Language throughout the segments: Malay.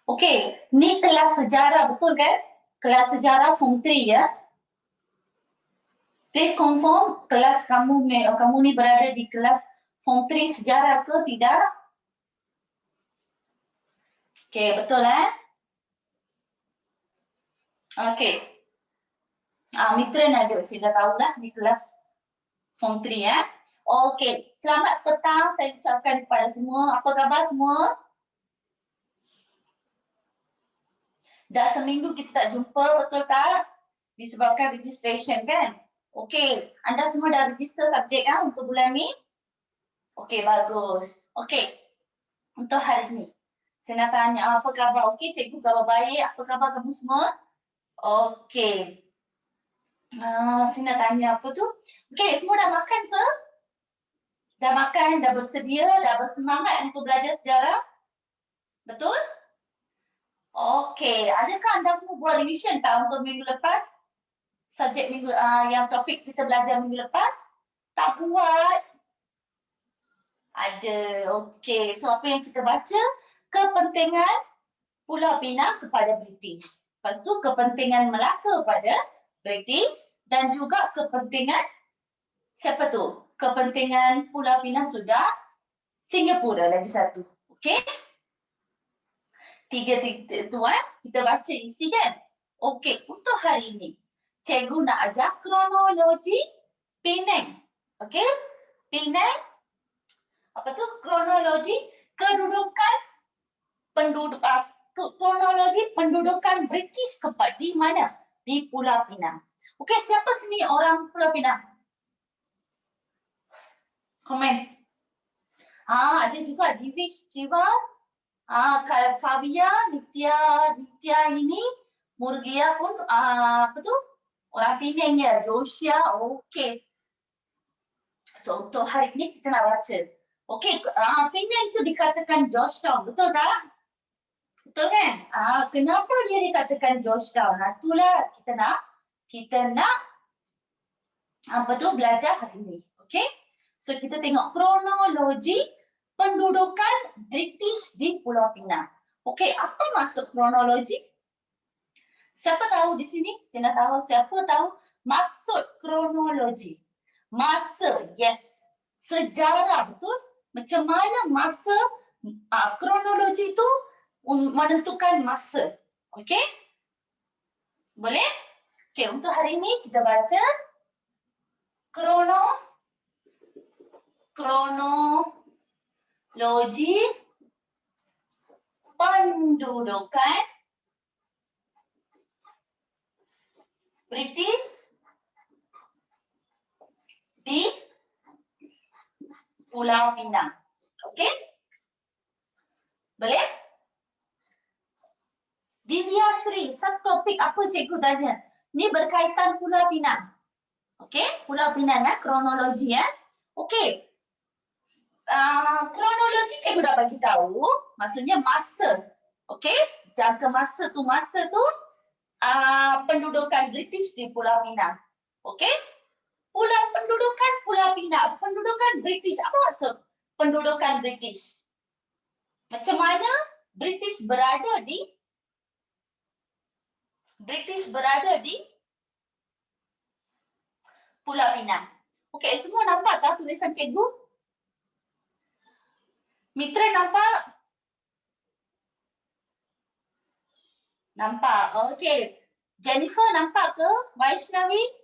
Okey, ni kelas sejarah betul kan? Kelas sejarah form 3 ya. Please confirm kelas kamu ni berada di kelas form 3 sejarah ke tidak? Okey, betul Okey. Mitra ada, saya dah tahulah di kelas form 3 ya. Okey, selamat petang saya ucapkan kepada semua. Apa khabar semua? Dah seminggu kita tak jumpa, betul tak? Disebabkan registration kan? Okey, anda semua dah register subjek untuk bulan ni? Okey, bagus. Okey, untuk hari ni. Saya nak tanya apa khabar? Okey, cikgu khabar baik. Apa khabar kamu semua? Okey. Saya nak tanya apa tu? Okey, semua dah makan ke? Dah makan, dah bersedia, dah bersemangat untuk belajar sejarah? Betul? Okey, adakah anda semua buat revision tak untuk minggu lepas? Subjek minggu yang topik kita belajar minggu lepas? Tak buat? Ada. Okey, so apa yang kita baca? Kepentingan Pulau Pinang kepada British. Lepas tu kepentingan Melaka pada British dan juga kepentingan siapa tu? Kepentingan Pulau Pinang sudah Singapura lagi satu. Okey? Tiga tu kita baca isi kan? Okey, untuk hari ini cikgu nak ajar kronologi Penang. Okey? Penang apa tu? Kronologi kedudukan kronologi pendudukan British di mana? Di Pulau Pinang. Okey, siapa sini orang Pulau Pinang? Komen. Ada juga Divish Siva, Kavya, Nitya ini, Murgia pun apa tu? Orang Penang ya, Josia. Okey. So untuk hari ini kita nak baca. Okey, Penang itu dikatakan Georgetown, betul tak? Betul kan? Kenapa dia dikatakan Georgetown? Itulah kita nak apa tu belajar hari ini. Okey? So kita tengok kronologi pendudukan British di Pulau Pinang. Okey, apa maksud kronologi? Siapa tahu di sini? Saya nak tahu siapa tahu maksud kronologi. Masa, yes. Sejarah, betul? Macam mana masa kronologi itu menentukan masa. Okey? Boleh? Okey, untuk hari ini kita baca kronologi pendudukan British di Pulau Pinang. Okey? Boleh? Divya Sri, subtopik apa cikgu tanya? Ni berkaitan Pulau Pinang. Okey? Pulau Pinang kronologi Okey. Kronologi cikgu dah bagi tahu, maksudnya masa. Okey? Jangka masa tu pendudukan British di Pulau Pinang. Okey? Pendudukan Pulau Pinang, pendudukan British. Apa maksud pendudukan British? Macam mana British berada di Pulau Pinang? Okey, semua nampak tak tulisan cikgu? Mitra nampak? Nampak. Okey. Jennifer nampak ke? Vaishnavi?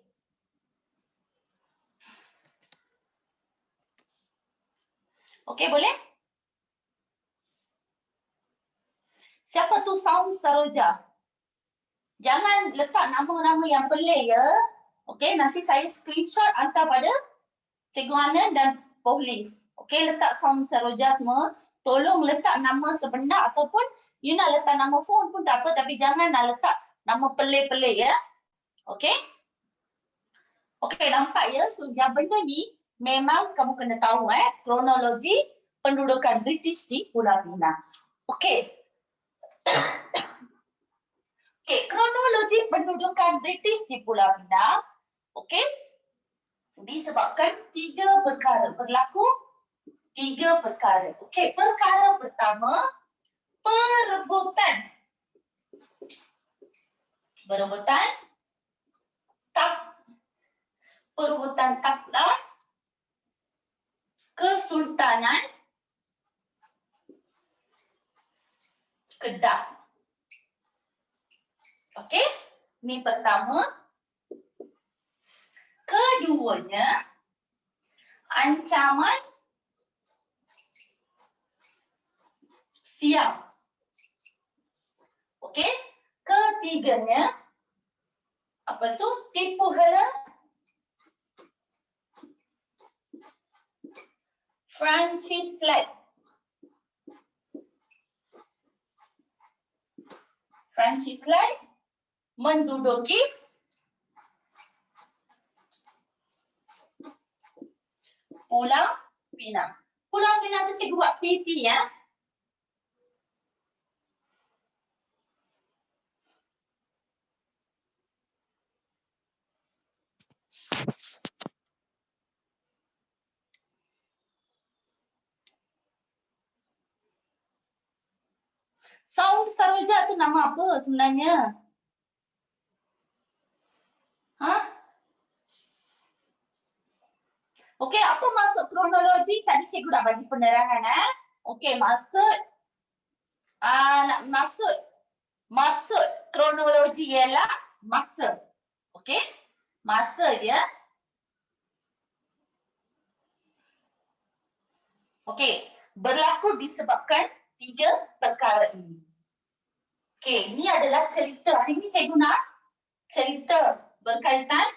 Okey, boleh? Siapa tu Saum Saroja? Jangan letak nama-nama yang pelik ya. Okey, nanti saya screenshot hantar pada Cikgu Hana dan polis. Okey, letak Saum Saroja semua. Tolong letak nama sebenar ataupun you nak letak nama phone pun tak apa, tapi jangan nak letak nama pelik-pelik ya. Okey? Okey, nampak ya? So, yang benda ni memang kamu kena tahu kronologi pendudukan British di Pulau Pinang. Okey. Okey, kronologi pendudukan British di Pulau Pinang. Okey. Disebabkan berlaku tiga perkara. Okey, perkara pertama, Perebutan. Perebutan takhta Kesultanan Kedah. Okey, ini pertama. Keduanya, ancaman Siam. Okey, ketiganya apa tu? Tipu hara Franchisland. Franchisland menduduki Pulau Pinang. Pulau Pinang tu cikgu buat PP ya. Saung Saroja tu nama apa sebenarnya? Okey, apa maksud kronologi? Tadi cikgu dah bagi penerangan Okey, maksud kronologi ialah masa. Okey? Masa dia. Okey, berlaku disebabkan 3 perkara ini. Okey, ini adalah cerita. Hari ini cikgu nak cerita berkaitan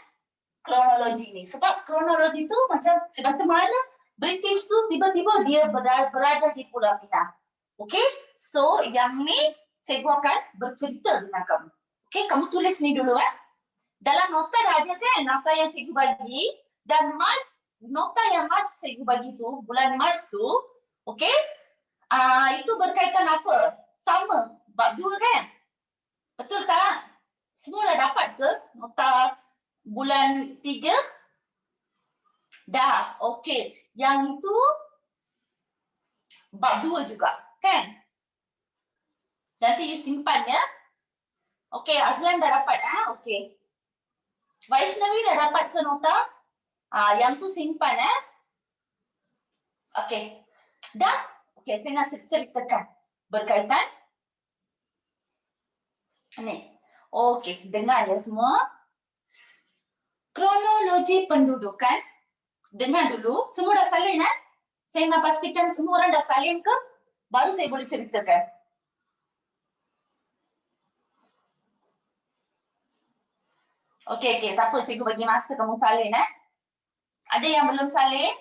kronologi ni. Sebab kronologi tu macam mana British tu tiba-tiba dia berada di Pulau Pinang. Okey? So, yang ni cikgu akan bercerita dengan kamu. Okey, kamu tulis ni dulu Dalam nota dah ada kan? Nota yang cikgu bagi. Dan nota yang cikgu bagi tu, bulan Mac tu, okey? Itu berkaitan apa? Sama. Bab 2 kan? Betul tak? Semua dah dapat ke nota bulan 3? Dah. Okey. Yang itu bab 2 juga. Kan? Nanti you simpan ya. Okey. Azlan dah dapat. Okey. Vaishnavi dah dapat ke nota? Yang tu simpan Okey. Dah? Okey. Saya nak ceritakan. Berkaitan. Ni. Okey. Dengar ya semua. Kronologi pendudukan. Dengar dulu. Semua dah salin Saya nak pastikan semua orang dah salin ke? Baru saya boleh ceritakan. Okey. Tak apa. Cikgu bagi masa kamu salin Ada yang belum salin?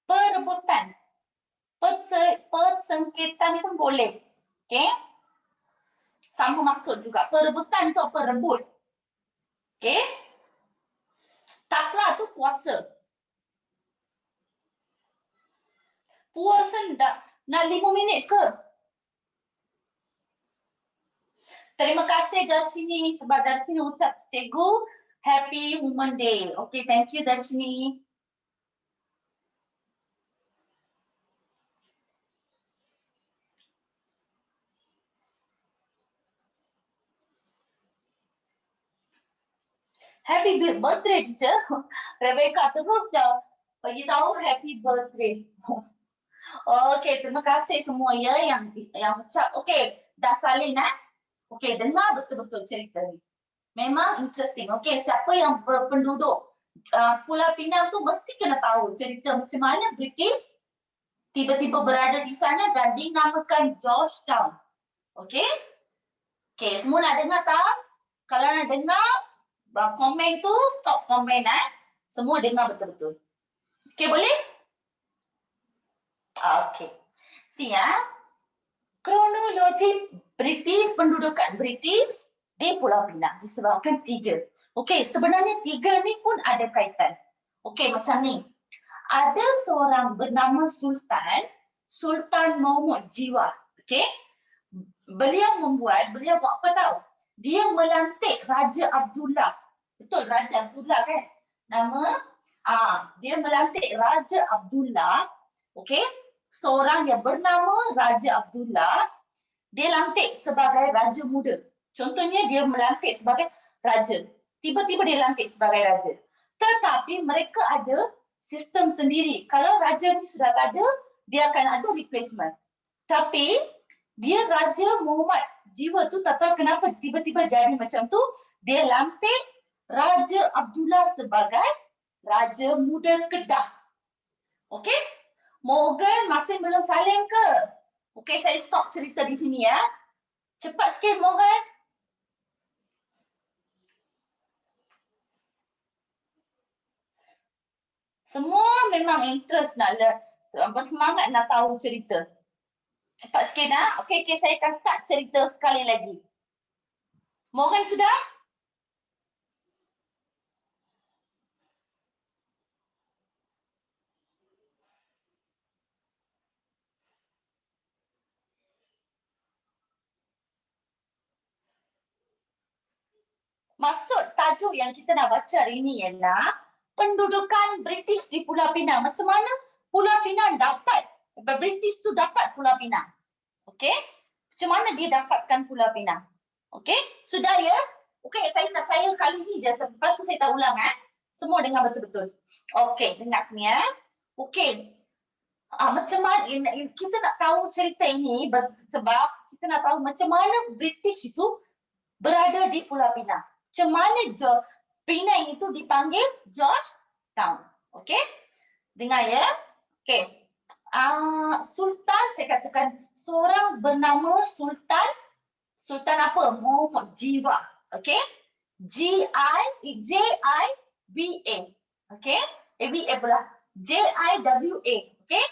Perebutan. Persengketaan pun boleh. Okey? Sama maksud juga. Perebutan tu apa? Rebut. Okey? Taklah tu kuasa. Puasa nak 5 minit ke? Terima kasih Darshini. Sebab Darshini ucap cikgu Happy Women Day. Okey, thank you Darshini. Happy birthday teacher. Rebecca terus bagi tahu happy birthday. Okey, terima kasih semua ya yang ucap. Okey, dah salin Okey, dengar betul-betul cerita ni. Memang interesting. Okey, siapa yang berpenduduk Pulau Pinang tu mesti kena tahu cerita macam mana British tiba-tiba berada di sana dan dinamakan Georgetown. Okey? Okey, semua nak dengar tak? Kalau nak dengar, komen tu stop komen Semua dengar betul-betul. Okey, boleh? Okey. Kronologi British, pendudukan British di Pulau Pinang disebabkan 3. Okey, sebenarnya 3 ni pun ada kaitan. Okey, macam ni. ada seorang bernama Sultan Mahmud Jiwa. Okey. Beliau buat apa tahu? Dia melantik Raja Abdullah. Betul, Raja Abdullah kan? Nama dia melantik Raja Abdullah. Okey. Seorang yang bernama Raja Abdullah, dia lantik sebagai raja muda. Contohnya dia melantik sebagai raja. Tiba-tiba dia lantik sebagai raja. Tetapi mereka ada sistem sendiri. Kalau raja ni sudah tak ada, dia akan ada replacement. Tapi dia Raja Muhammad Jiwa tu tak tahu kenapa tiba-tiba jadi macam tu. Dia lantik Raja Abdullah sebagai Raja Muda Kedah. Okey? Morgan masih belum salin ke? Okey, saya stop cerita di sini ya. Cepat sikit Morgan. Semua memang interest nak bersemangat nak tahu cerita. Cepat sikit Okey, saya akan start cerita sekali lagi. Morgan sudah? Maksud tajuk yang kita nak baca hari ini ialah pendudukan British di Pulau Pinang. Macam mana Pulau Pinang British tu dapat Pulau Pinang. Okey? Macam mana dia dapatkan Pulau Pinang? Okey? Sudah ya? Okey, saya kali ni je. Lepas tu saya tak ulang Semua dengar betul-betul. Okey, dengar sini ya. Okey. Macam mana kita nak tahu cerita ini sebab kita nak tahu macam mana British itu berada di Pulau Pinang. Macam mana Penang itu dipanggil Georgetown. Okey? Dengar ya. Okey. Sultan, saya katakan seorang bernama Sultan apa? Mahmud Jiwa. Okey? J-I-V-A. Okey? V-A pula. J-I-W-A. Okey?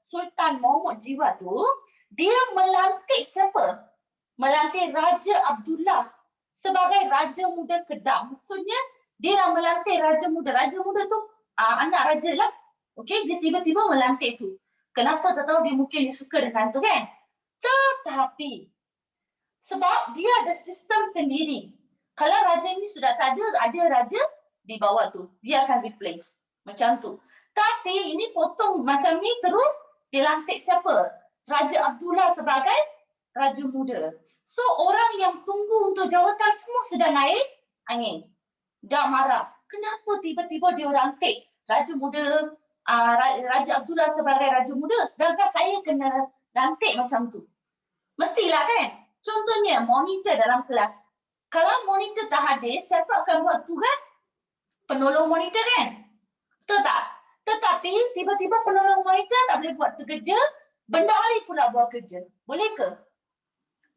Sultan Mahmud Jiwa tu, dia melantik siapa? Melantik Raja Abdullah sebagai Raja Muda Kedah. Maksudnya dia dah melantik Raja Muda. Raja Muda tu anak raja lah. Okey, dia tiba-tiba melantik tu. Kenapa? Tak tahu, dia mungkin dia suka dengan tu kan. Tetapi sebab dia ada sistem sendiri. Kalau raja ni sudah tak ada raja di bawah tu, dia akan replace. Macam tu. Tapi ini potong macam ni terus dilantik siapa? Raja Abdullah sebagai Raja Muda. So orang yang tunggu untuk jawatan semua sudah naik angin. Dah marah. Kenapa tiba-tiba dia lantik Raja Muda, Raja Abdullah sebagai Raja Muda, sedangkan saya kena lantik macam tu? Mestilah kan? Contohnya monitor dalam kelas. Kalau monitor tak hadir, siapa akan buat tugas? Penolong monitor kan? Betul tak? Tetapi tiba-tiba penolong monitor tak boleh buat kerja, bendahari pula buat kerja. Boleh ke?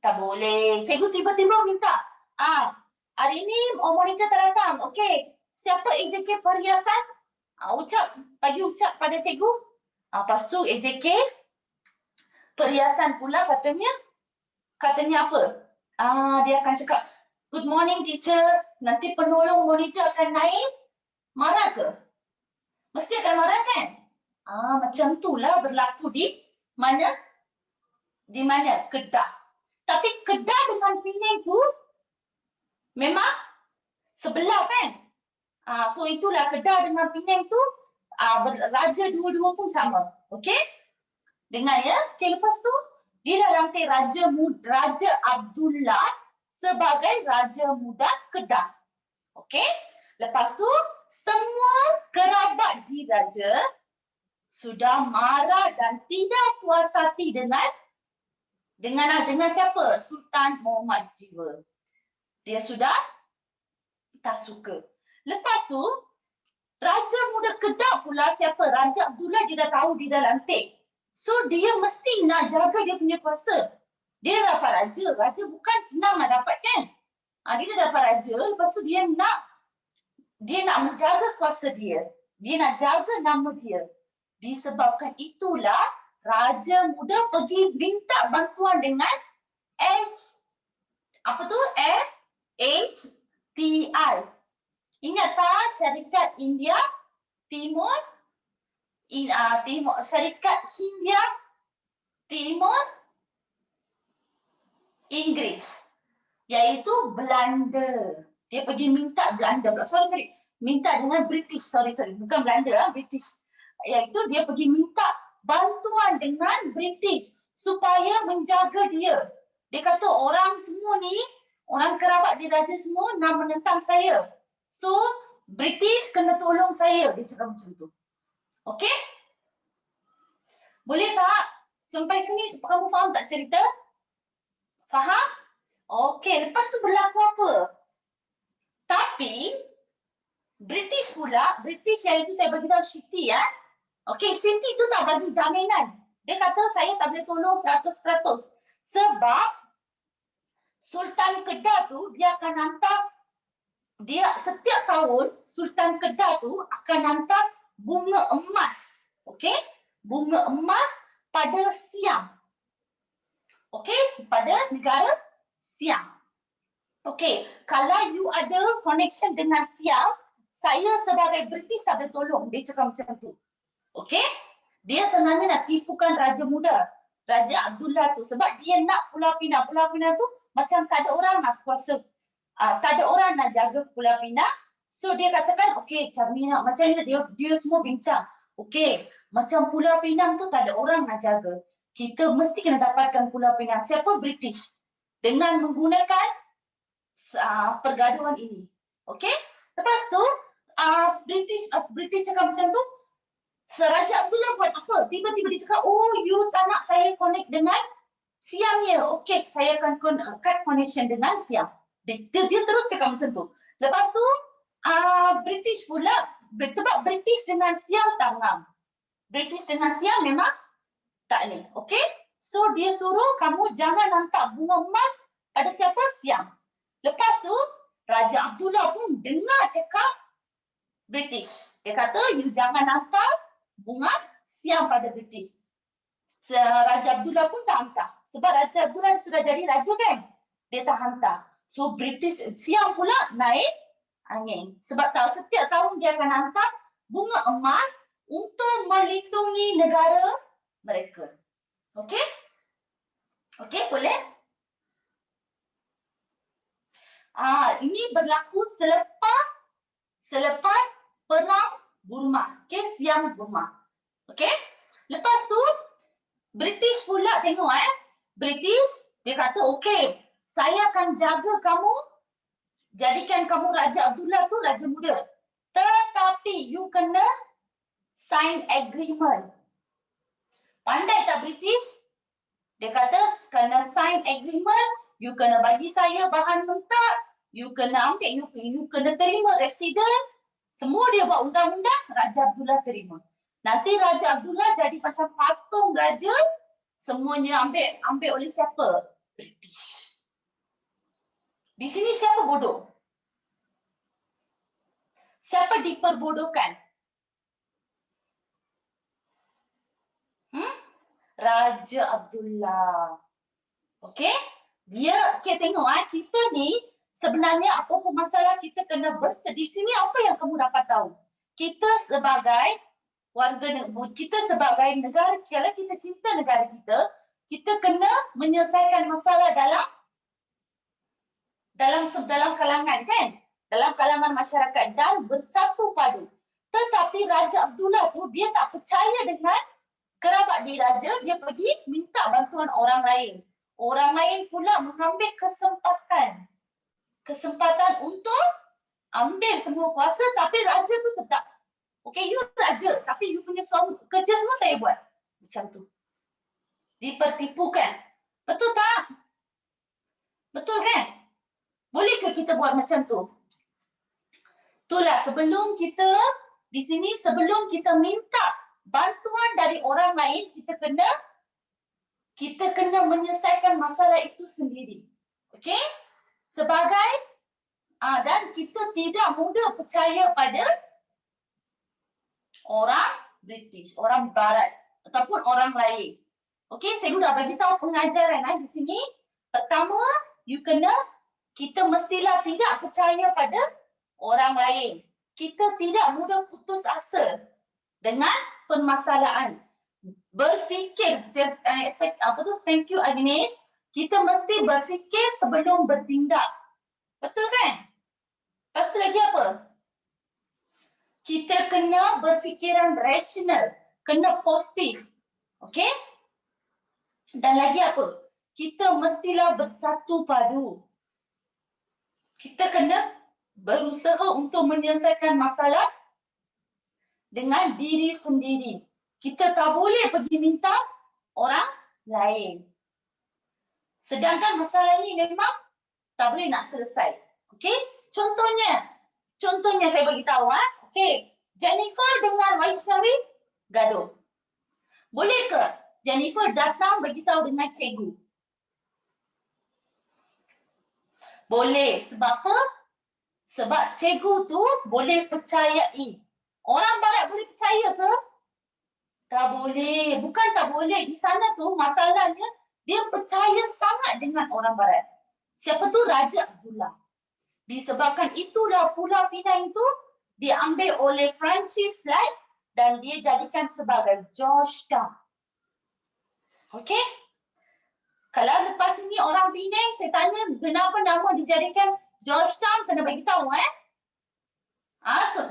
Tak boleh. Cikgu tiba-tiba minta, hari ni monitor tak datang. Okey, siapa AJK perhiasan? Bagi ucap pada cikgu. Lepas tu AJK perhiasan pula katanya apa? Dia akan cakap, good morning teacher. Nanti penolong monitor akan naik. Marah ke? Mesti akan marah kan? Macam itulah berlaku di mana? Di mana? Kedah. Tapi Kedah dengan Penang tu memang sebelah kan? So itulah Kedah dengan Penang tu raja dua-dua pun sama. Okey? Dengar ya. Okey, lepas tu dia dah lantik Raja Abdullah sebagai Raja Muda Kedah. Okey? Lepas tu semua kerabat diraja sudah marah dan tidak puas hati dengan siapa? Sultan Mahmud Jiwa. Dia sudah tak suka. Lepas tu Raja Muda Kedah pula siapa? Raja Abdullah, dia dah tahu dia dah lantik. So dia mesti nak jaga dia punya kuasa. Dia dah dapat raja. Raja bukan senang nak dapat kan? Dia dah dapat raja, lepas tu dia nak menjaga kuasa dia. Dia nak jaga nama dia. Disebabkan itulah Raja Muda pergi minta bantuan dengan SHTI. Ingat tak Syarikat India Timur, Syarikat Hindia Timur Inggris, iaitu Belanda. Dia pergi minta Belanda pula. Sorry. Minta dengan British. Sorry. Bukan Belanda, British. Iaitu dia pergi minta bantuan dengan British supaya menjaga dia. Dia kata orang semua ni, orang kerabat dia raja semua nak menentang saya. So, British kena tolong saya. Dia cakap macam tu. Okey? Boleh tak? Sampai sini kamu faham tak cerita? Faham? Okey, lepas tu berlaku apa? Tapi, British yang itu saya bagi tahu Siti ya. Okey, Siti tu tak bagi jaminan. Dia kata saya tak boleh tolong 100%. Sebab Sultan Kedah tu dia akan hantar, setiap tahun Sultan Kedah tu akan hantar bunga emas. Okey? Bunga emas pada Siam. Okey? Pada negara Siam. Okey, kalau you ada connection dengan Siam, saya sebagai British tak boleh tolong. Dia cakap macam tu. Okey? Dia sebenarnya nak tipukan Raja Muda, Raja Abdullah tu. Sebab dia nak Pulau Pinang. Pulau Pinang tu macam tak ada orang nak kuasa. Tak ada orang nak jaga Pulau Pinang. So dia katakan, okey, kami nak macam ni. Dia semua bincang. Okey, macam Pulau Pinang tu tak ada orang nak jaga. Kita mesti kena dapatkan Pulau Pinang. Siapa? British. Dengan menggunakan pergaduhan ini. Okey? Lepas tu British cakap macam tu. Raja Abdullah buat apa? Tiba-tiba dia cakap, oh, you tak nak saya connect dengan Siam ya. Okey, saya akan cut connection dengan Siam. Dia terus cakap macam tu. Lepas tu British pula, sebab British dengan Siam tak ngam. British dengan Siam memang tak ni. Okey? So dia suruh kamu jangan hantar bunga emas pada siapa? Siam. Lepas tu, Raja Abdullah pun dengar cakap British. Dia kata, you jangan hantar bunga Siam pada British. Raja Abdullah pun tak hantar. Sebab Raja Abdullah sudah jadi raja kan? Dia tak hantar. So, British, Siam pula naik angin. Sebab tahu setiap tahun dia akan hantar bunga emas untuk melindungi negara mereka. Okey? Okey, boleh? Ini berlaku selepas perang Burma. Okey, Siam Burma. Okey? Lepas tu British pula tengok British dia kata okey, saya akan jaga kamu, jadikan kamu Raja Abdullah tu raja muda. Tetapi you kena sign agreement. Pandai tak British? Dia kata kena sign agreement, you kena bagi saya bahan mentah, you kena ambil, you kena terima resident. Semua dia buat undang-undang, Raja Abdullah terima. Nanti Raja Abdullah jadi macam patung raja, semuanya ambil oleh siapa? British. Di sini siapa bodoh? Siapa diperbodohkan? Raja Abdullah. Okey? Dia tengok kita ni sebenarnya apa pun masalah kita kena bersedih. Sini apa yang kamu dapat tahu? Kita sebagai negara, kalau kita cinta negara kita kena menyelesaikan masalah dalam kalangan kan? Dalam kalangan masyarakat dan bersatu padu. Tetapi Raja Abdullah tu dia tak percaya dengan kerabat diraja, dia pergi minta bantuan orang lain. Orang lain pula mengambil kesempatan untuk ambil semua kuasa, tapi raja tu tetap. Okey, you raja, tapi you punya suami, kerja semua saya buat. Macam tu. Dipertipukan. Betul tak? Betul kan? Boleh ke kita buat macam tu? Itulah sebelum kita minta bantuan dari orang lain, kita kena menyelesaikan masalah itu sendiri. Okey? Dan kita tidak mudah percaya pada orang British, orang Barat ataupun orang lain. Okey, saya sudah bagi tahu pengajaran di sini. Pertama, kita mestilah tidak percaya pada orang lain. Kita tidak mudah putus asa dengan permasalahan. Berfikir, thank you Agnes. Kita mesti berfikir sebelum bertindak. Betul kan? Lepas tu lagi apa? Kita kena berfikiran rasional, kena positif. Okey? Dan lagi apa? Kita mestilah bersatu padu. Kita kena berusaha untuk menyelesaikan masalah dengan diri sendiri. Kita tak boleh pergi minta orang lain. Sedangkan masalah ini memang tak boleh nak selesai. Okey? Contohnya saya bagi tahu. Okey. Jennifer dengan Vaishnavi gaduh. Boleh ke Jennifer datang bagi tahu dengan cikgu? Boleh. Sebab apa? Sebab cikgu tu boleh percayai. Orang barat boleh percaya ke? Tak boleh. Bukan tak boleh. Di sana tu masalahnya dia percaya sangat dengan orang barat. Siapa tu? Raja Abdullah. Disebabkan itulah Pulau Pinang itu diambil oleh Francis Light dan dia jadikan sebagai Georgetown. Okey? Kalau lepas ini orang Penang, saya tanya kenapa nama dijadikan Georgetown, kena bagi tahu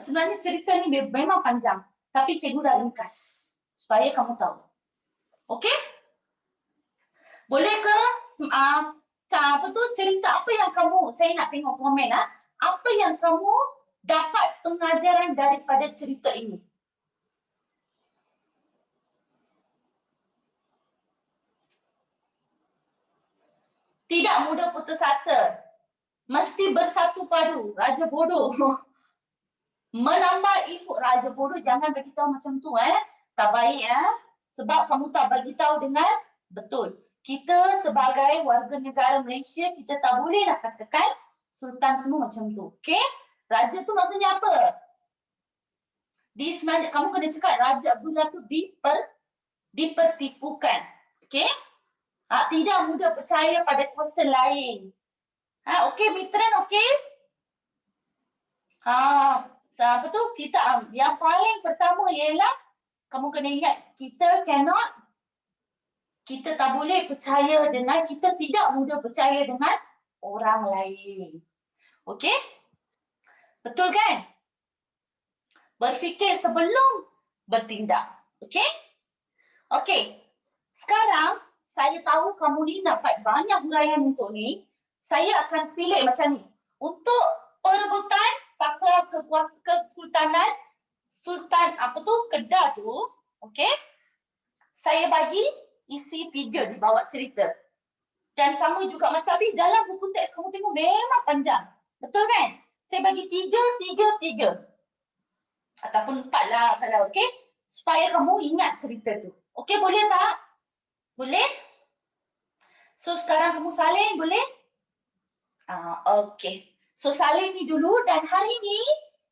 sebenarnya cerita ni memang panjang, tapi cikgu dah ringkas supaya kamu tahu. Okey? Boleh ke cerita apa yang kamu, saya nak tengok komen apa yang kamu dapat pengajaran daripada cerita ini? Tidak mudah putus asa. Mesti bersatu padu. Raja bodoh. Menambah ilmu. Raja bodoh jangan bagi tahu macam tu Tak baik Sebab kamu tak bagi tahu dengan betul. Kita sebagai warga negara Malaysia, kita tak boleh nak katakan sultan semua macam tu. Okey? Raja tu maksudnya apa? Sebenarnya kamu kena cakap Raja Abdullah tu dipertipukan. Okey? Tidak mudah percaya pada kuasa lain. Okey, Mitran, okey? Apa tu? Yang paling pertama ialah kamu kena ingat kita tak boleh percaya dengan, kita tidak mudah percaya dengan orang lain. Okey? Betul kan? Berfikir sebelum bertindak. Okey? Okey. Sekarang saya tahu kamu ni dapat banyak huraian untuk ni. Saya akan pilih macam ni. Untuk perebutan takhta kesultanan Kedah tu, okey? Saya bagi isi 3 di bawah cerita. Dan sama juga tapi dalam buku teks kamu tengok memang panjang. Betul kan? Saya bagi 3. Ataupun 4 lah kalau okey. Supaya kamu ingat cerita tu. Okey, boleh tak? Boleh? So sekarang kamu salin, boleh? Okey. So salin ni dulu dan hari ni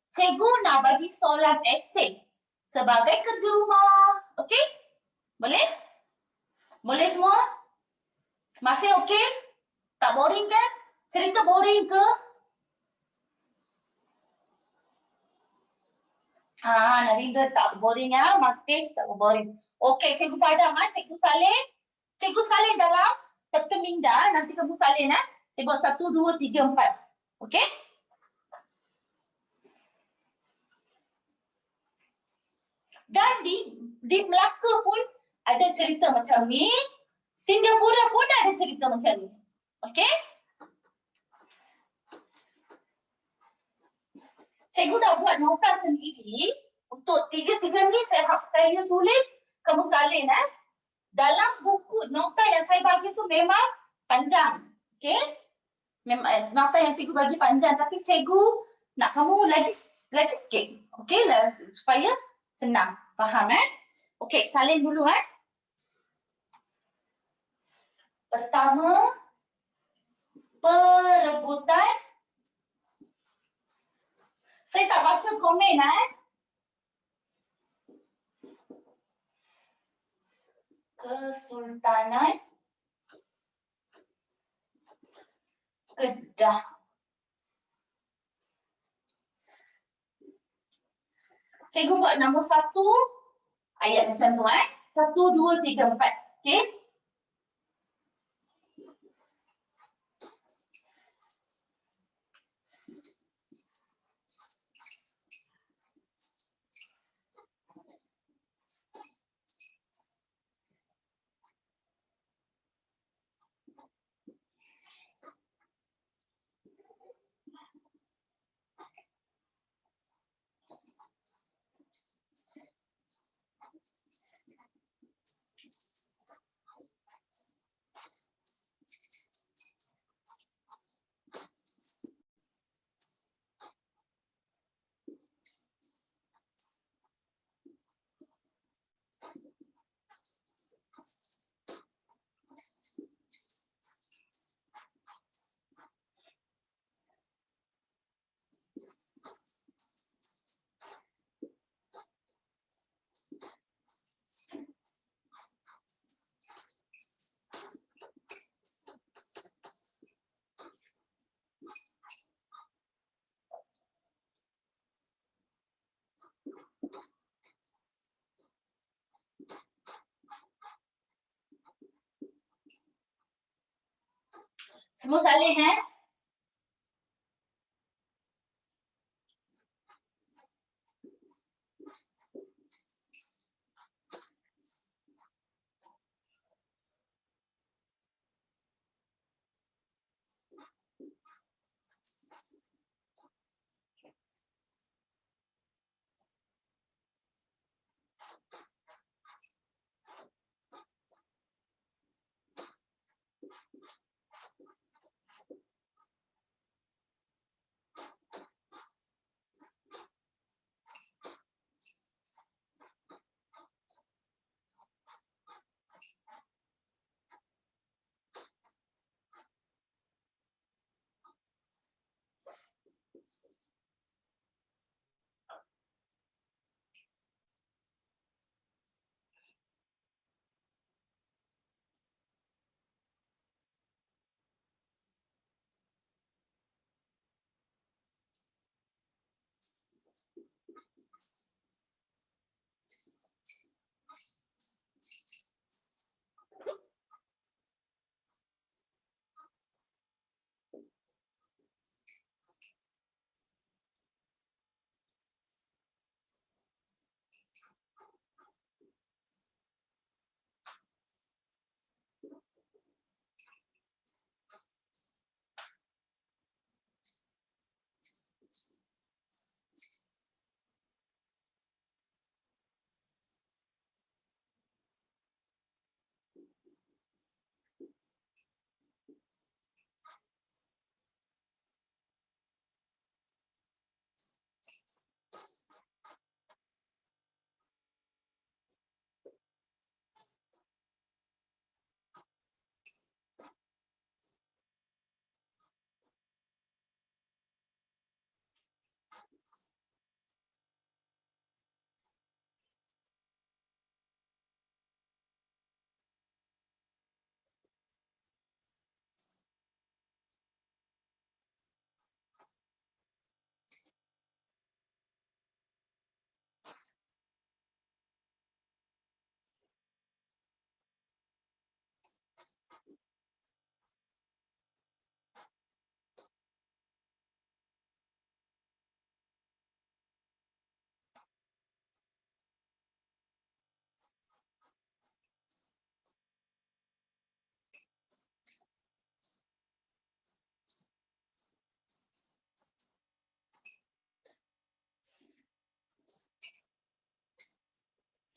cikgu nak bagi soalan esei sebagai kerja rumah. Okey? Boleh? Boleh semua? Masih okey? Tak boring kan? Cerita boring ke? Narendra tak boring Matish tak boring. Okey, cikgu padam cikgu salin. Cikgu salin dalam peta minda, nanti kamu salin Saya buat 1, 2, 3, 4. Okey? Dan di Melaka pun ada cerita macam ni. Singapura pun ada cerita macam ni. Okey? Cikgu dah buat nota sendiri. Untuk 3 ni saya tulis, kamu salin Dalam buku nota yang saya bagi tu memang panjang. Okey? Memang nota yang cikgu bagi panjang, tapi cikgu nak kamu lagi sikit. Okey? Supaya senang faham Okey, salin dulu Pertama, perebutan. Saya tak baca komen Kesultanan Kedah. Cikgu buat nombor 1 ayat macam tu 1, 2, 3, 4. Okey. Semua salin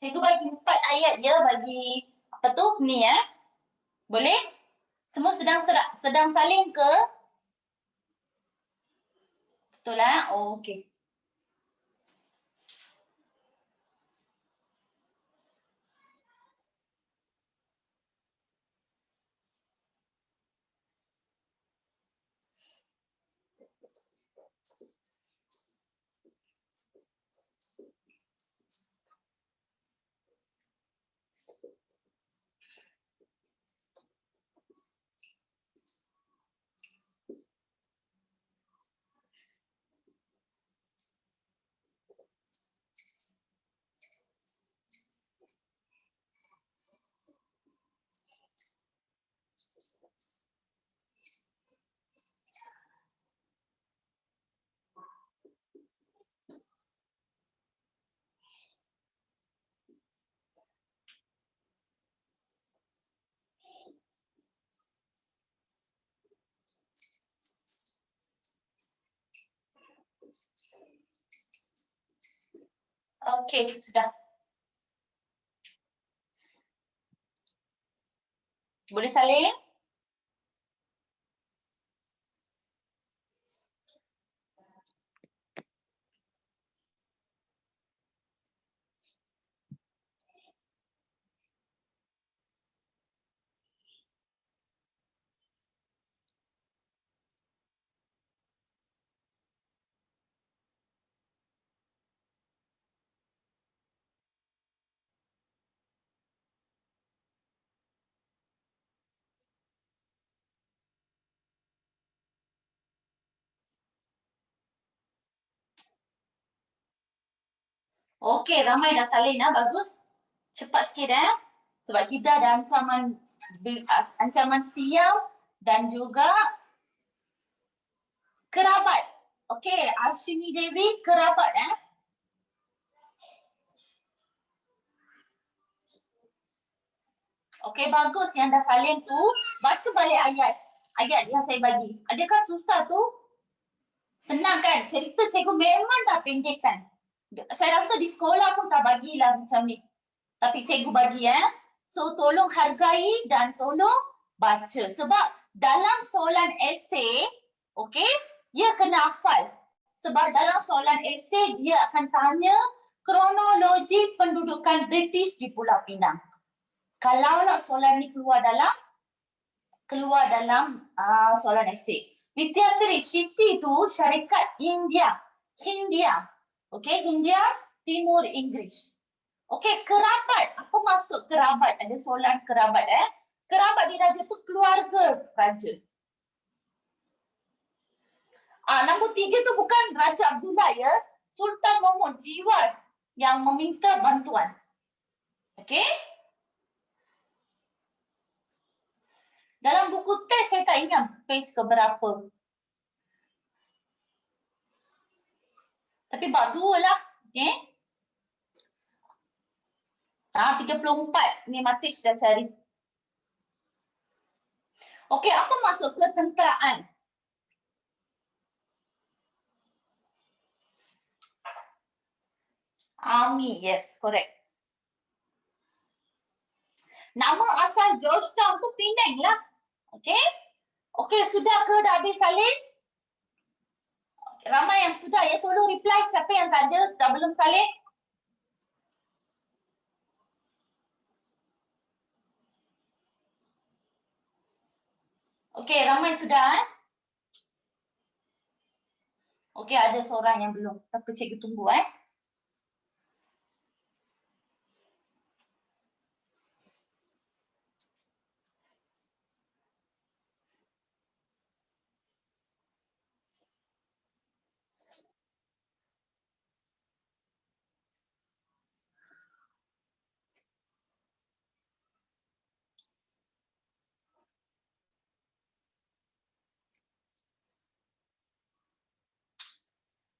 Cikgu bagi 4 ayat je bagi apa tu ni Boleh? Semua sedang salin ke? Betul Oh, okey. Okey, sudah. Boleh salin? Okey, ramai dah salin bagus. Cepat sikit sebab kita ada ancaman sial dan juga kerabat. Okey, Ashini Devi kerabat Okey, bagus yang dah salin tu. Baca balik ayat yang saya bagi. Adakah susah tu? Senang kan? Cerita cikgu memang dah pendekkan. Saya rasa di sekolah pun tak bagilah macam ni. Tapi cikgu bagi So tolong hargai dan tolong baca. Sebab dalam soalan esei, okey, dia kena hafal. Sebab dalam soalan esei dia akan tanya kronologi pendudukan British di Pulau Pinang. Kalaulah soalan ni keluar dalam soalan esei. Vidyasri, Shiti tu syarikat Hindia. Okey, Hindia Timur Inggeris. Okey, kerabat. Apa maksud kerabat? Ada soalan kerabat Kerabat di raja tu keluarga raja. Nombor 3 tu bukan Raja Abdullah Sultan Mahmud Jiwar yang meminta bantuan. Okey? Dalam buku teks saya tak ingat page ke berapa. Tapi bab 2 lah. Okey? 34 ni Matic dah cari. Okey, apa maksud ketenteraan? Army, yes, correct. Nama asal Georgetown tu Penang lah. Okey? Okey, sudah ke dah habis salin? Ramai yang sudah tolong reply siapa yang tak ada, dah belum salin. Okey, ramai sudah Okey, ada seorang yang belum. Tapi cikgu tunggu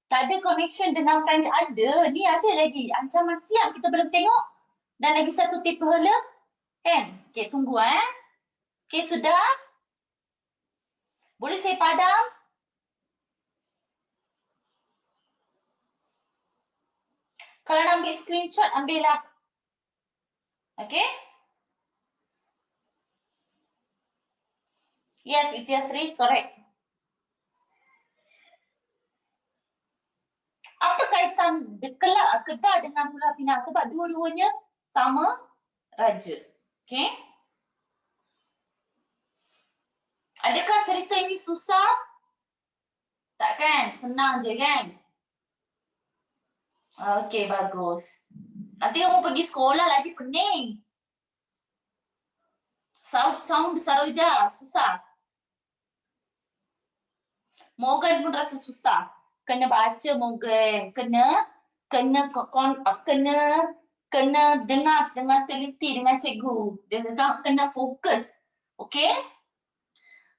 Tak ada connection dengan French ada. Ni ada lagi. Ancaman siap kita belum tengok. Dan lagi satu tipe hala. Kan? Okey, tunggu Okey, sudah? Boleh saya padam? Kalau nak ambil screenshot, ambillah. Okey? Yes, Vidyasri, correct. Apa kaitan Kedah dengan Pulau Pinang? Sebab dua-duanya sama raja. Okey? Adakah cerita ini susah? Takkan? Senang je kan? Okey, bagus. Nanti kamu pergi sekolah lagi pening. Sound Saroja, susah. Morgan pun rasa susah. Kena baca Morgan. Kena dengar teliti dengan cikgu. Kena fokus. Okey?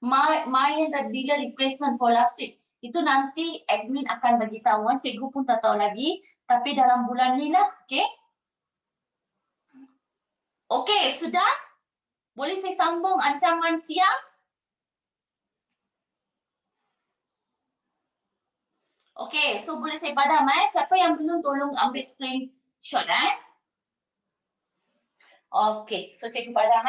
Main bila replacement for last week. Itu nanti admin akan bagi tahu. Cikgu pun tak tahu lagi. Tapi dalam bulan ni lah. Okey? Okey, sudah? Boleh saya sambung ancaman siang? Okay, so boleh saya padam siapa yang belum tolong ambil screenshot Okay, so cikgu padam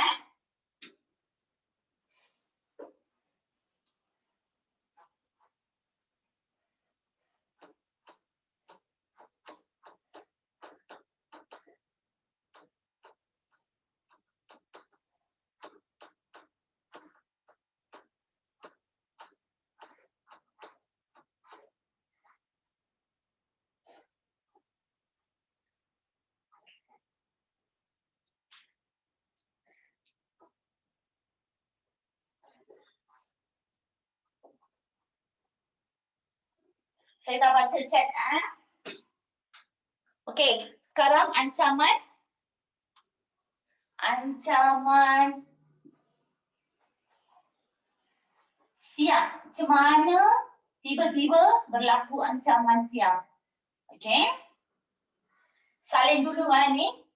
Saya dah baca chat Okay, sekarang ancaman siang. Macam mana tiba-tiba berlaku ancaman siang? Okay. Salin dulu ni.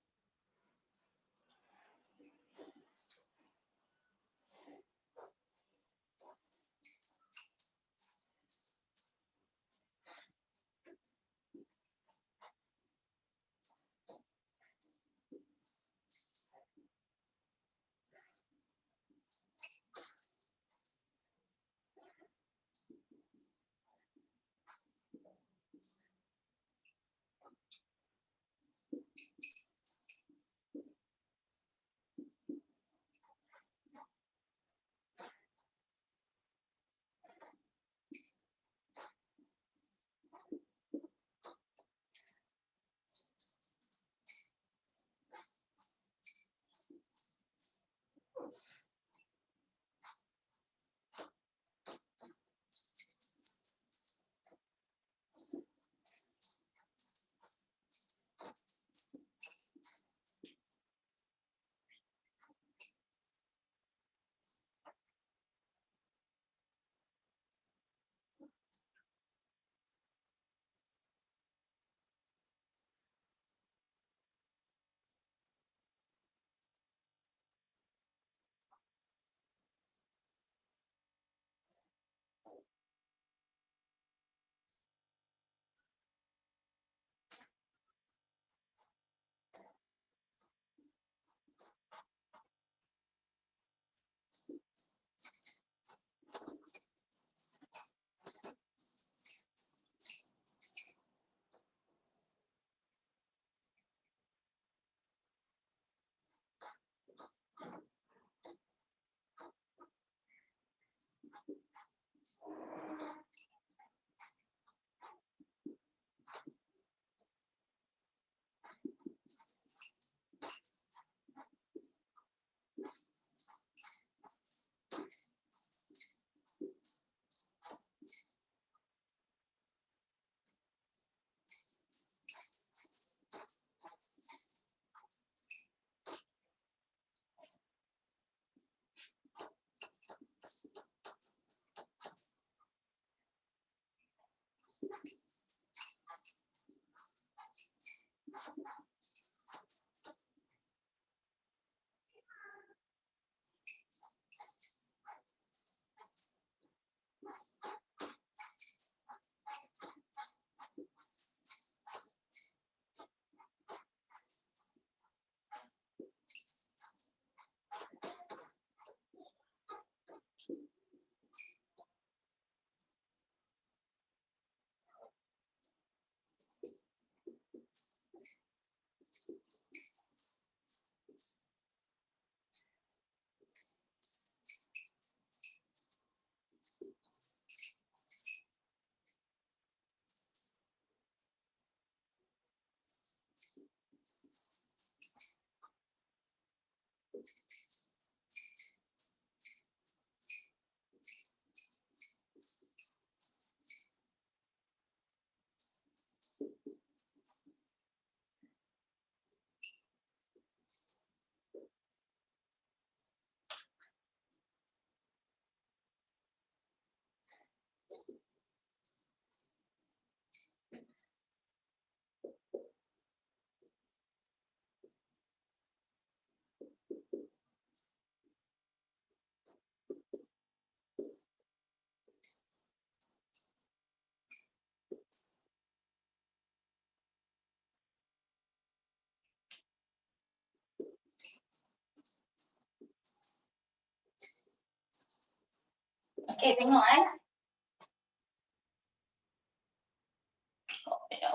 Okey, tengok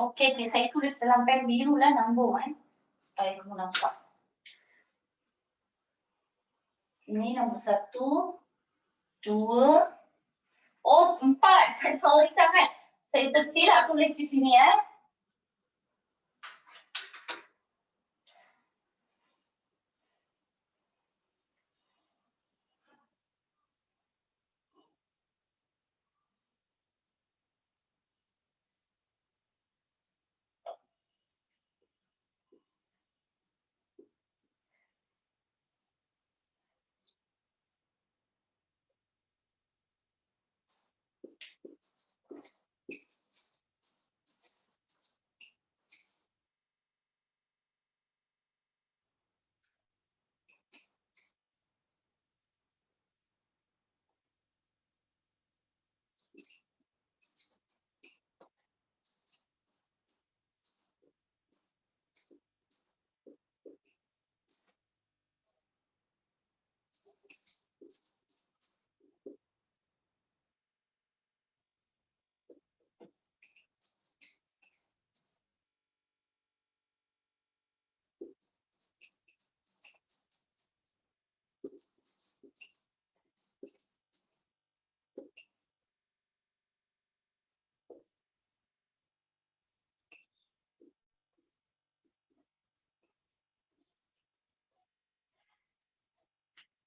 Okey, saya tulis dalam pen biru lah nombor supaya kamu nampak. Ini nombor 1, 2, 4. Sorry sangat. Saya tersilap tulis di sini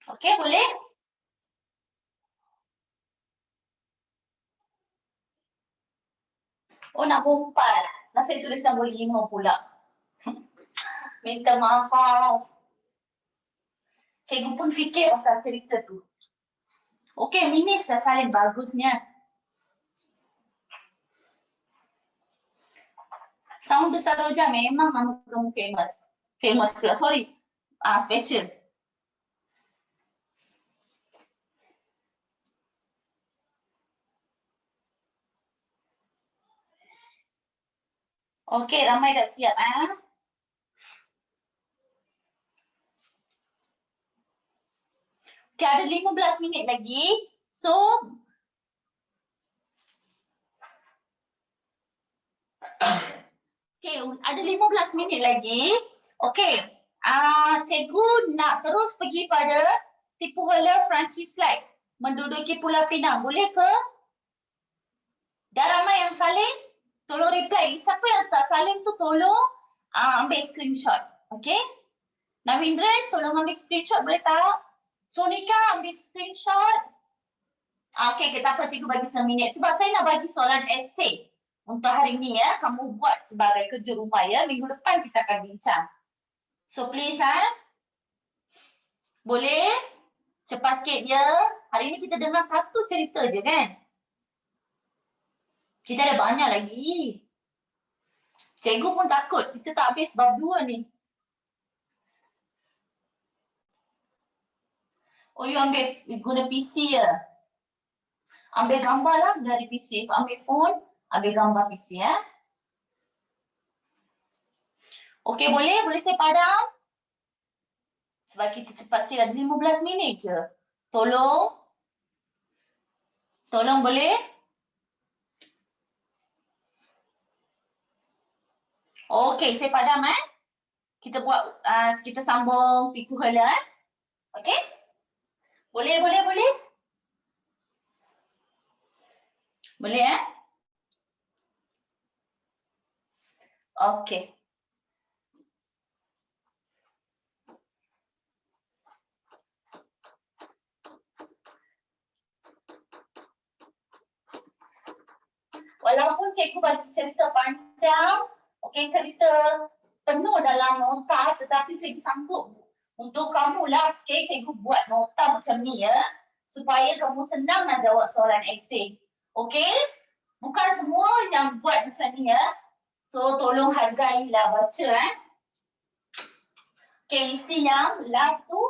Okey, boleh? Nombor 4. Nah, saya tulis nombor 5 pula. Minta maaf. Cikgu pun fikir pasal cerita tu. Okey, Minish dah salin bagusnya. Sama Besar Roja, memang nama kamu famous. Famous pula, sorry. Special. Okey, ramai dah siap Okey, ada 15 minit lagi. So, okey, ada 15 minit lagi. Okey, cikgu nak terus pergi pada tipu hela Francis Slide. Menduduki Pulau Pinang. Boleh ke? Dah ramai yang salin? Tolong reply. Siapa yang tak salin tu tolong ambil screenshot. Okey? Nawindran, tolong ambil screenshot boleh tak? Sonika, ambil screenshot. Okey, tak apa, cikgu bagi seminit. Sebab saya nak bagi soalan esei untuk hari ni kamu buat sebagai kerja rumah Minggu depan kita akan bincang. So please boleh? Cepat sikit Hari ni kita dengar satu cerita je kan? Kita ada banyak lagi. Cikgu pun takut kita tak habis bab 2 ni. Oh, you ambil guna PC Ambil gambar lah dari PC. Ambil phone, ambil gambar PC Okey, boleh? Boleh saya padam? Sebab kita cepat sikit, ada 15 minit je. Tolong. Tolong boleh? Okey, saya padam Kita buat, kita sambung tipu hela Okey? Boleh, boleh, boleh? Boleh Okey. Walaupun cikgu bagi cerita panjang, okey, cerita penuh dalam nota, tetapi cikgu sanggup untuk kamu lah, okey, cikgu buat nota macam ni supaya kamu senang nak jawab soalan esei. Okey? Bukan semua yang buat macam ni So tolong hargailah baca Okey, isi yang last tu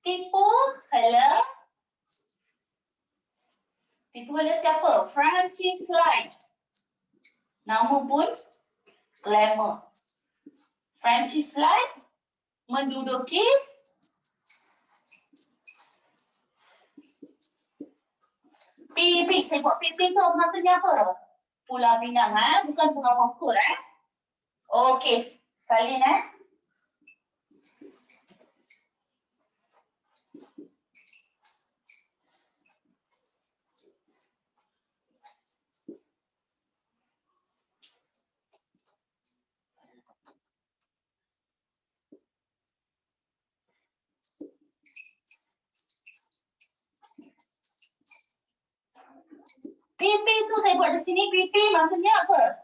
tipu hela. Tipu hela siapa? Francis Slide. Nama pun glamour. Francis Slide menduduki Pipi, saya buat pipi tu maksudnya apa? Pulau Pinang, bukan Pulau Bangkul, Okey, salin, Pipi tu saya buat di sini, pipi maksudnya apa?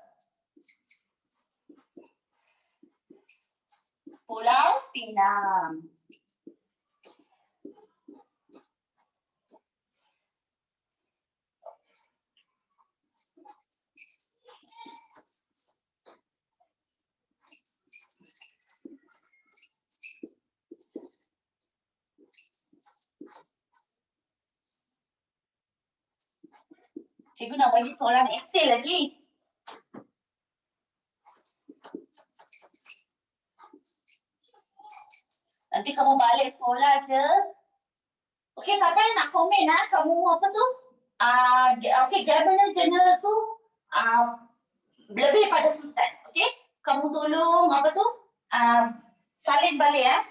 Pulau Pinang. Cikgu nak bagi soalan esei lagi. Nanti kamu balik sekolah je. Okey, tak payah nak komen kamu apa tu? Okey, Governor General tu lebih pada Sultan. Okey? Kamu tolong apa tu? Salin balik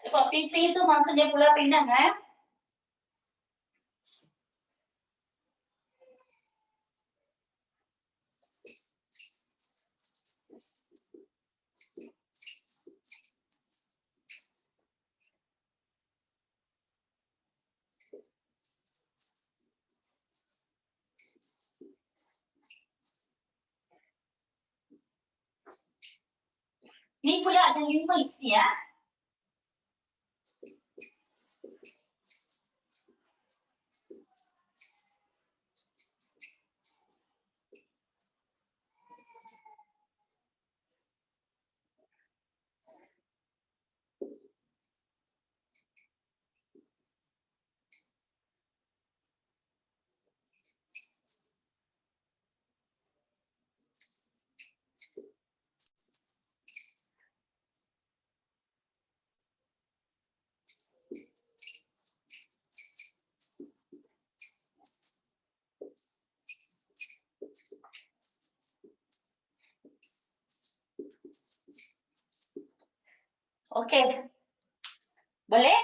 Sebab pipi tu maksudnya Pulau Pinang Ni pula ada 5 isi Okey. Boleh?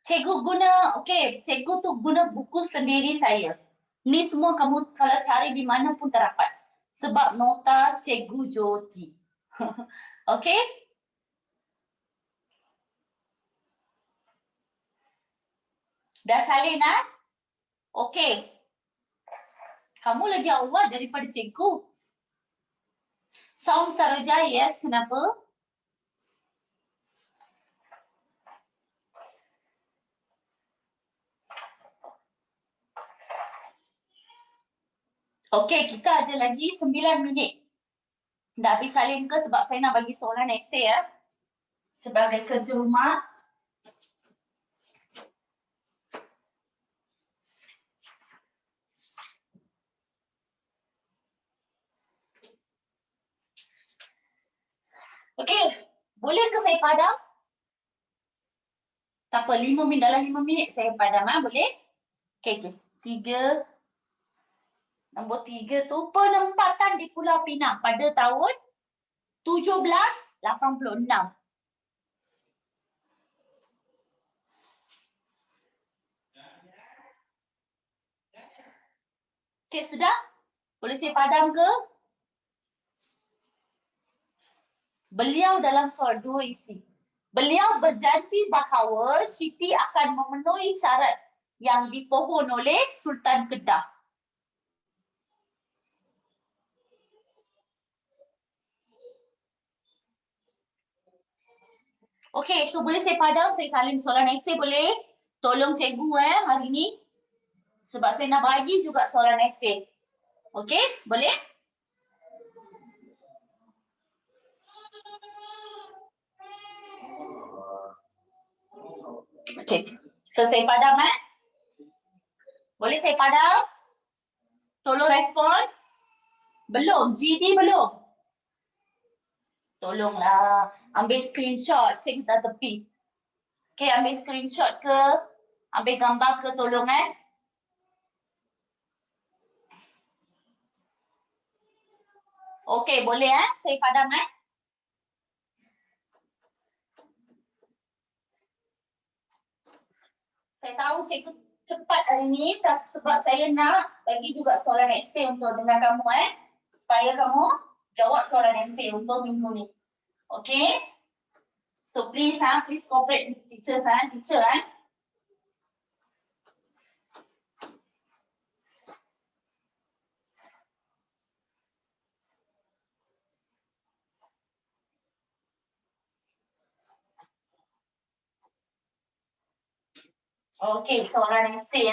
Cikgu guna, cikgu tu guna buku sendiri saya. Ni semua kamu kalau cari di mana pun terdapat. Sebab nota Cikgu Joti. Okey? Dah salin ah? Okey. Kamu lagi awal daripada cikgu. Sound Saroja, yes. Kenapa? Okey, kita ada lagi 9 minit. Dah habis salin ke sebab saya nak bagi soalan esei ya. Sebagai kerja rumah. Okey, boleh ke saya padam? Tak apa, 5 minit, dalam 5 minit saya padam boleh? Okey. 3. Nombor 3 tu penempatan di Pulau Pinang pada tahun 1786. Okey, sudah? Boleh saya padam ke? Beliau dalam soal 2 isi. Beliau berjanji bahawa Siti akan memenuhi syarat yang dipohon oleh Sultan Kedah. Okey, so boleh saya padam, saya salin soalan esei boleh? Tolong cikgu hari ni. Sebab saya nak bagi juga soalan esei. Okey, boleh? Okey. So saya padam Boleh saya padam? Tolong respon. Belum, GD belum. Tolonglah ambil screenshot, cik kita tepi. Okey, ambil screenshot ke? Ambil gambar ke tolong Okey, boleh saya padam Saya tahu cikgu cepat hari ni sebab saya nak bagi juga soalan esei untuk dengan kamu supaya kamu jawab soalan esei untuk minggu ni. Okay? So please please cooperate with teachers teacher Okay, soalan esei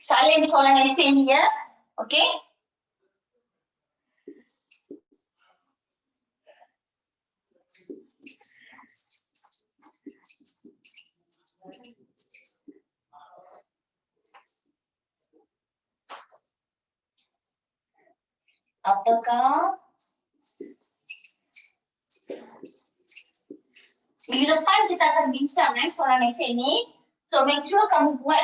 Salin soalan esei ni Okay? Apakah minggu depan kita akan bincang soalan esei ni. So make sure kamu buat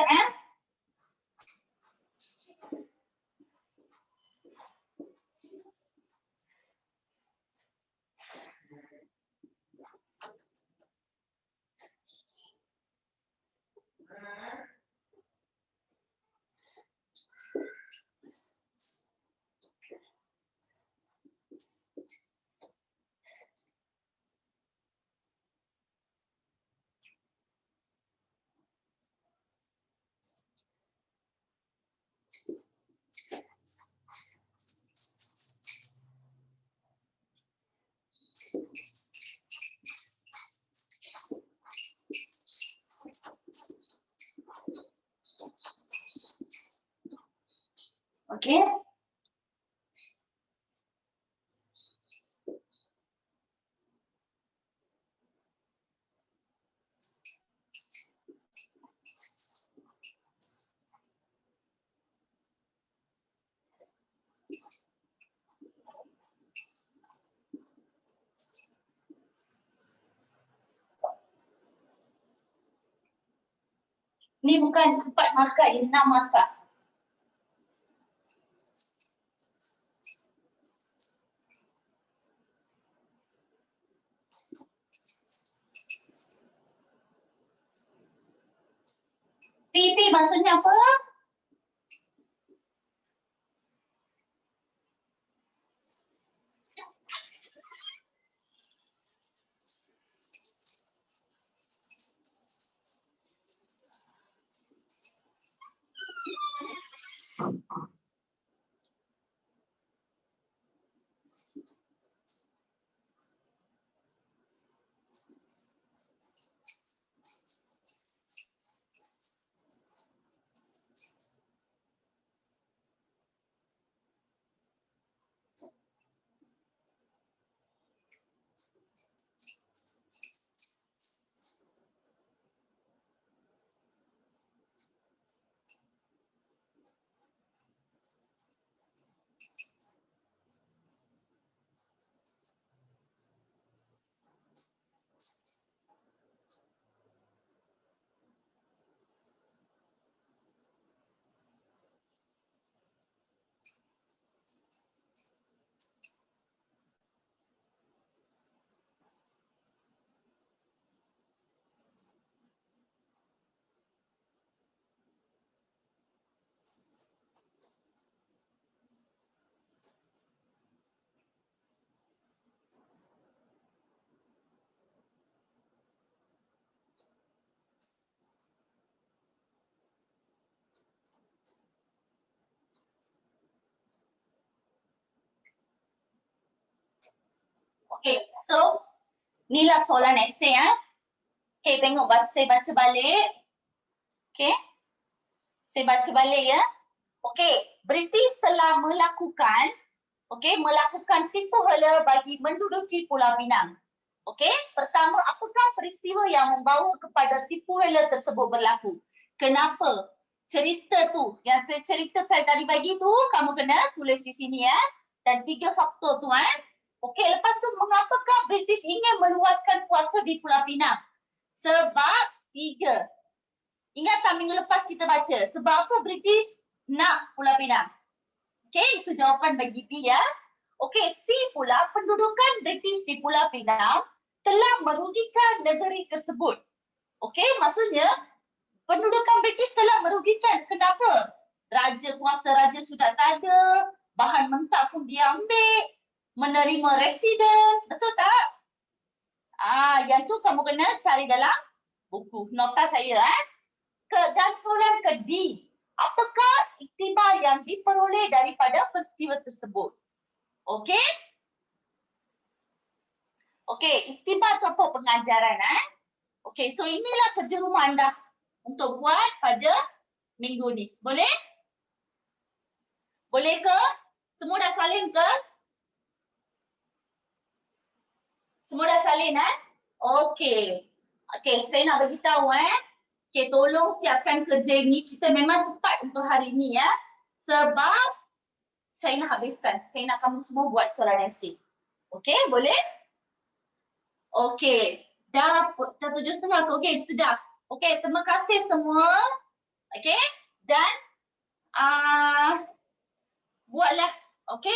Okey. Ni bukan 4 markah, ini 6 markah. PP maksudnya apa? Okay, so inilah soalan esei ya. Okay, tengok saya baca balik. Okay, saya baca balik ya. Okay, British telah melakukan tipu hela bagi menduduki Pulau Pinang. Okay, pertama, apakah peristiwa yang membawa kepada tipu hela tersebut berlaku? Kenapa? Cerita tu, yang cerita saya tadi bagi tu, kamu kena tulis di sini ya. Dan 3 faktor tu Okey, lepas tu mengapakah British ingin meluaskan kuasa di Pulau Pinang? Sebab 3. Ingat tak minggu lepas kita baca, sebab apa British nak Pulau Pinang? Okey, itu jawapan bagi B ya. Okey, C pula, pendudukan British di Pulau Pinang telah merugikan negeri tersebut. Okey, maksudnya pendudukan British telah merugikan. Kenapa? Kuasa raja sudah tak ada, bahan mentah pun diambil, menerima residen, betul tak? Yang tu kamu kena cari dalam buku, nota saya. Dan soalan ke D, apakah iktibar yang diperoleh daripada peristiwa tersebut? Okey? Okey, iktibar tu apa? Pengajaran. Okey, so inilah kerja rumah anda untuk buat pada minggu ni. Boleh? Boleh ke? Semua dah salin ke? Semua dah salin Okey. Okey, saya nak bagi tahu Okey, tolong siapkan kerja ini. Kita memang cepat untuk hari ini ya. Sebab saya nak habiskan. Saya nak kamu semua buat soalan esei. Okey, boleh? Okey. Dah 7:30 ke? Okey, sudah. Okey, terima kasih semua. Okey? Dan buatlah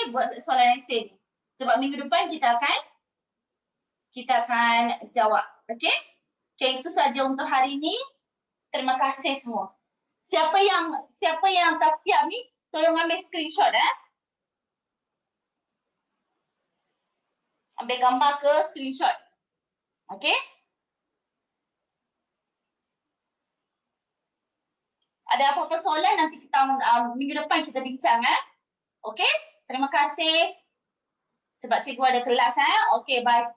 buat soalan esei ni. Sebab minggu depan kita akan jawab. Okey? Okey, itu saja untuk hari ini. Terima kasih semua. Siapa yang tak siap ni, tolong ambil screenshot Ambil gambar ke screenshot. Okey? Ada apa-apa soalan nanti kita minggu depan kita bincang Okey? Terima kasih. Sebab cikgu ada kelas Okey, bye.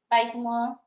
Bye semua.